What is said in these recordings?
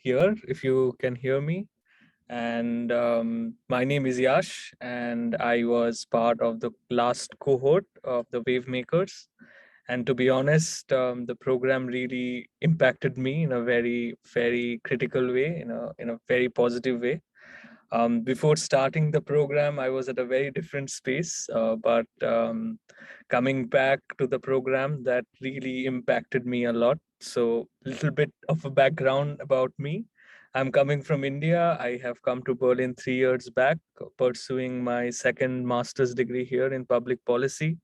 here, if you can hear me. And my name is Yash, and I was part of the last cohort of the WaveMakers. And to be honest, the program really impacted me in a very, very critical way, in a very positive way. Before starting the program, I was at a very different space, but coming back to the program, that really impacted me a lot. So, a little bit of a background about me. I'm coming from India. I have come to Berlin 3 years back, pursuing my second master's degree here in public policy.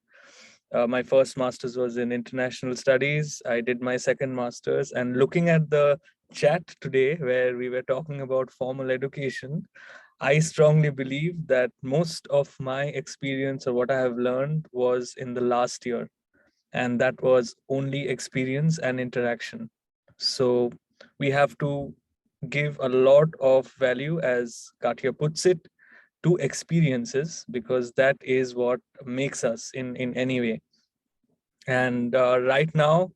My first master's was in international studies. I did my second master's, and looking at the chat today, where we were talking about formal education, I strongly believe that most of my experience or what I have learned was in the last year, and that was only experience and interaction. So we have to give a lot of value, as Katya puts it, to experiences, because that is what makes us in any way. And right now,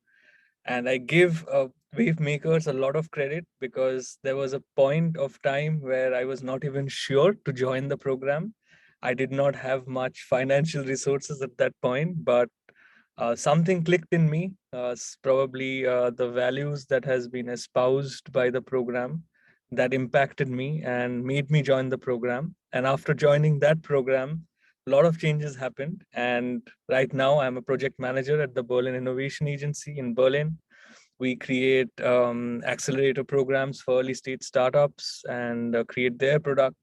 and I give WaveMakers a lot of credit, because there was a point of time where I was not even sure to join the program. I did not have much financial resources at that point, but something clicked in me. Probably the values that has been espoused by the program, that impacted me and made me join the program. And after joining that program, a lot of changes happened. And right now, I'm a project manager at the Berlin Innovation Agency in Berlin. We create accelerator programs for early stage startups and create their product.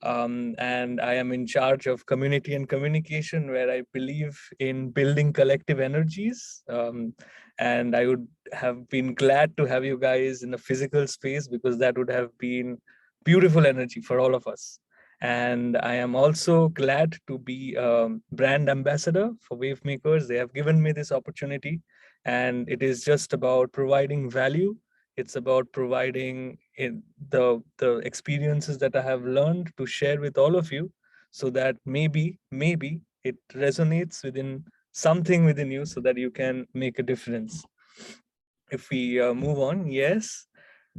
And I am in charge of community and communication, where I believe in building collective energies. And I would have been glad to have you guys in a physical space, because that would have been beautiful energy for all of us. And I am also glad to be a brand ambassador for WaveMakers. They have given me this opportunity, and it is just about providing value. It's about providing the experiences that I have learned to share with all of you, so that maybe it resonates within something within you, so that you can make a difference. If we move on, yes.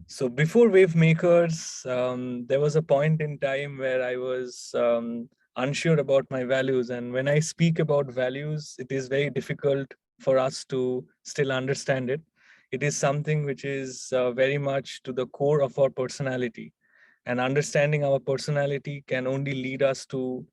So before WaveMakers, there was a point in time where I was unsure about my values. And when I speak about values, it is very difficult for us to still understand it. It is something which is very much to the core of our personality. And understanding our personality can only lead us to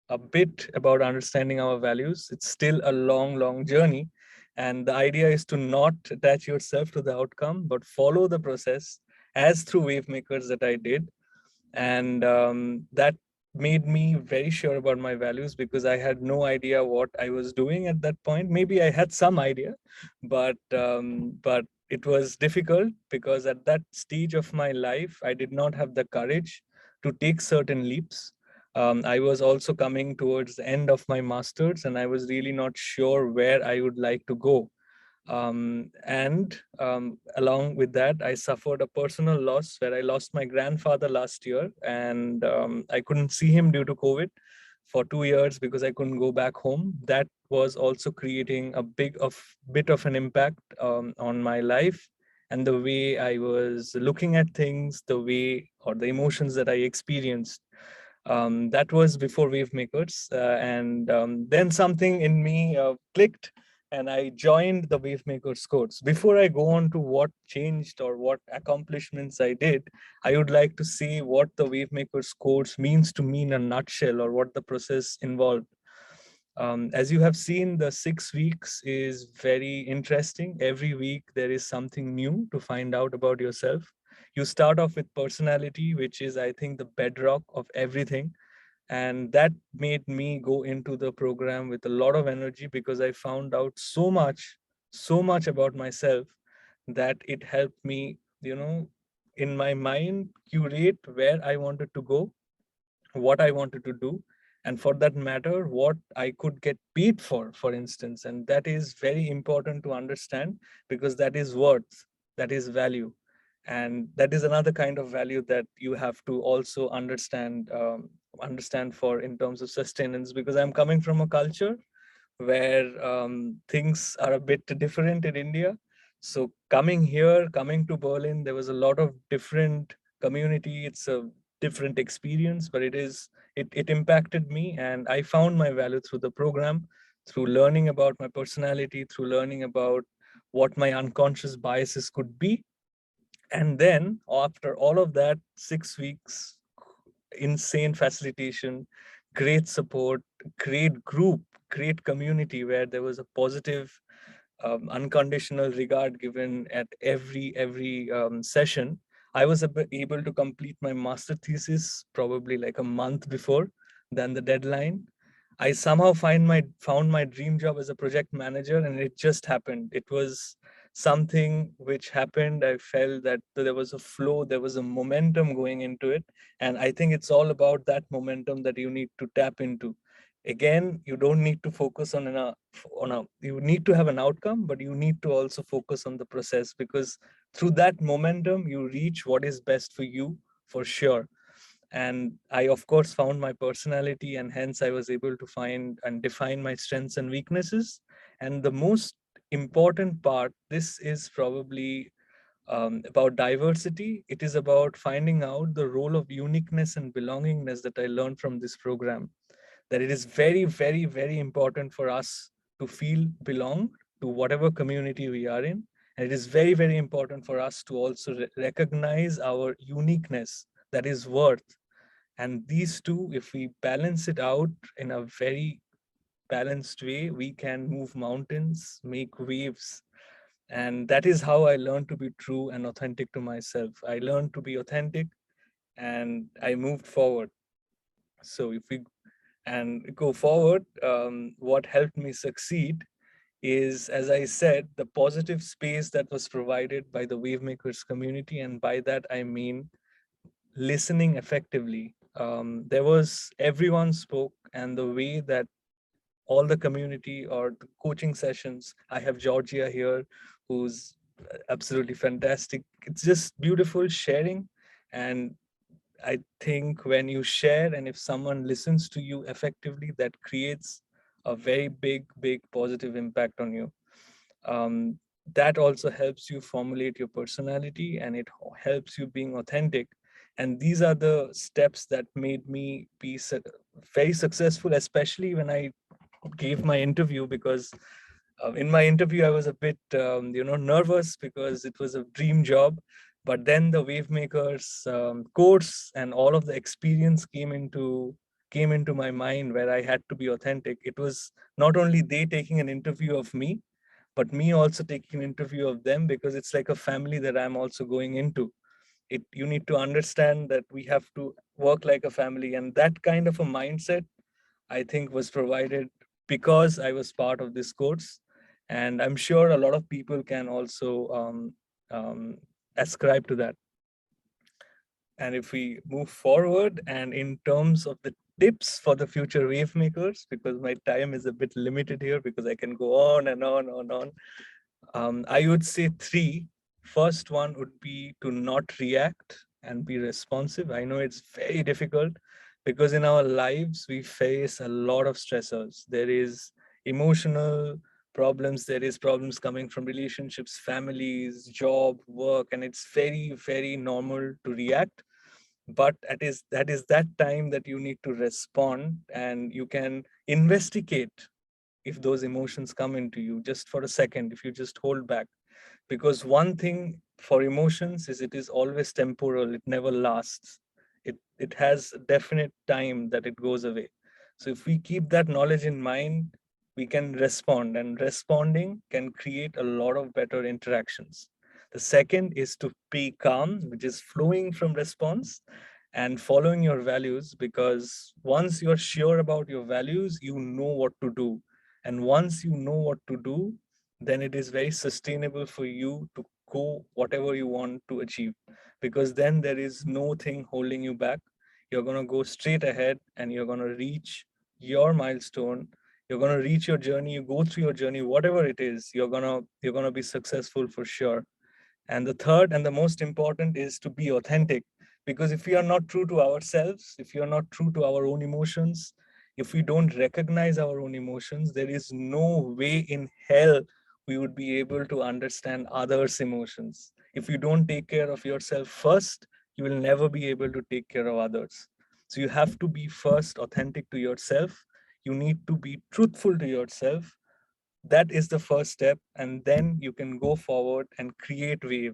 a bit about understanding our values. It's still a long, long journey. And the idea is to not attach yourself to the outcome, but follow the process, as through WaveMakers that I did. And that made me very sure about my values, because I had no idea what I was doing at that point. Maybe I had some idea, but it was difficult, because at that stage of my life, I did not have the courage to take certain leaps. I was also coming towards the end of my master's, and I was really not sure where I would like to go. And along with that, I suffered a personal loss, where I lost my grandfather last year, and I couldn't see him due to COVID for 2 years, because I couldn't go back home. That was also creating a bit of an impact on my life, and the way I was looking at things, the way or the emotions that I experienced. That was before WaveMakers, and then something in me clicked, and I joined the WaveMakers course. Before I go on to what changed or what accomplishments I did, I would like to see what the WaveMakers course means to me in a nutshell, or what the process involved. As you have seen, the 6 weeks is very interesting. Every week there is something new to find out about yourself. You start off with personality, which is, I think, the bedrock of everything. And that made me go into the program with a lot of energy, because I found out so much about myself, that it helped me, in my mind, curate where I wanted to go, what I wanted to do, and for that matter, what I could get paid for instance. And that is very important to understand, because that is worth, that is value. And that is another kind of value that you have to also understand for in terms of sustenance, because I'm coming from a culture where things are a bit different in India. So coming to Berlin, there was a lot of different community. It's a different experience, but it impacted me, and I found my value through the program, through learning about my personality, through learning about what my unconscious biases could be. And then after all of that, 6 weeks, insane facilitation, great support, great group, great community where there was a positive, unconditional regard given at every session. I was able to complete my master thesis probably like a month before than the deadline. I somehow found my dream job as a project manager, and it just happened. It was something which happened. I felt that there was a flow, there was a momentum going into it, and I think it's all about that momentum that you need to tap into. Again, you don't need to focus on a you need to have an outcome, but you need to also focus on the process, because through that momentum you reach what is best for you, for sure. And I of course found my personality, and hence I was able to find and define my strengths and weaknesses. And the most important part, this is probably about diversity. It is about finding out the role of uniqueness and belongingness that I learned from this program, that it is very, very, very important for us to feel belong to whatever community we are in. And it is very, very important for us to also recognize our uniqueness, that is worth. And these two, if we balance it out in a very balanced way, we can move mountains, make waves. And that is how I learned to be true and authentic to myself. I learned to be authentic, and I moved forward. So if we and go forward, what helped me succeed is, as I said, the positive space that was provided by the WaveMakers community. And by that, I mean listening effectively. There was everyone spoke, and the way that all the community or the coaching sessions, I have Georgia here, who's absolutely fantastic. It's just beautiful sharing. And I think when you share and if someone listens to you effectively, that creates a very big positive impact on you. Um, that also helps you formulate your personality, and it helps you being authentic. And these are the steps that made me be very successful, especially when I gave my interview, because in my interview I was a bit nervous because it was a dream job. But then the WaveMakers course and all of the experience came into my mind, where I had to be authentic. It was not only they taking an interview of me, but me also taking an interview of them, because it's like a family that I'm also going into. You need to understand that we have to work like a family, and that kind of a mindset, I think, was provided because I was part of this course. And I'm sure a lot of people can also um, ascribe to that. And if we move forward, and in terms of the tips for the future wave makers, because my time is a bit limited here, because I can go on and on and on. I would say three. First one would be to not react and be responsive. I know it's very difficult, because in our lives we face a lot of stressors. There is emotional problems, there is problems coming from relationships, families, job, work, and it's very normal to react. But that is that time that you need to respond, and you can investigate if those emotions come into you just for a second, if you just hold back. Because one thing for emotions is it is always temporal, it never lasts. It has a definite time that it goes away. So if we keep that knowledge in mind, we can respond, and responding can create a lot of better interactions. The second is to be calm, which is flowing from response and following your values, because once you're sure about your values, you know what to do. And once you know what to do, then it is very sustainable for you to go whatever you want to achieve, because then there is no thing holding you back. You're going to go straight ahead, and you're going to reach your milestone. You're going to reach your journey. You go through your journey, whatever it is, you're going to be successful for sure. And the third and the most important is to be authentic. Because if we are not true to ourselves, if we are not true to our own emotions, if we don't recognize our own emotions, there is no way in hell we would be able to understand others' emotions. If you don't take care of yourself first, you will never be able to take care of others. So you have to be first authentic to yourself. You need to be truthful to yourself. That is the first step. And then you can go forward and create wave.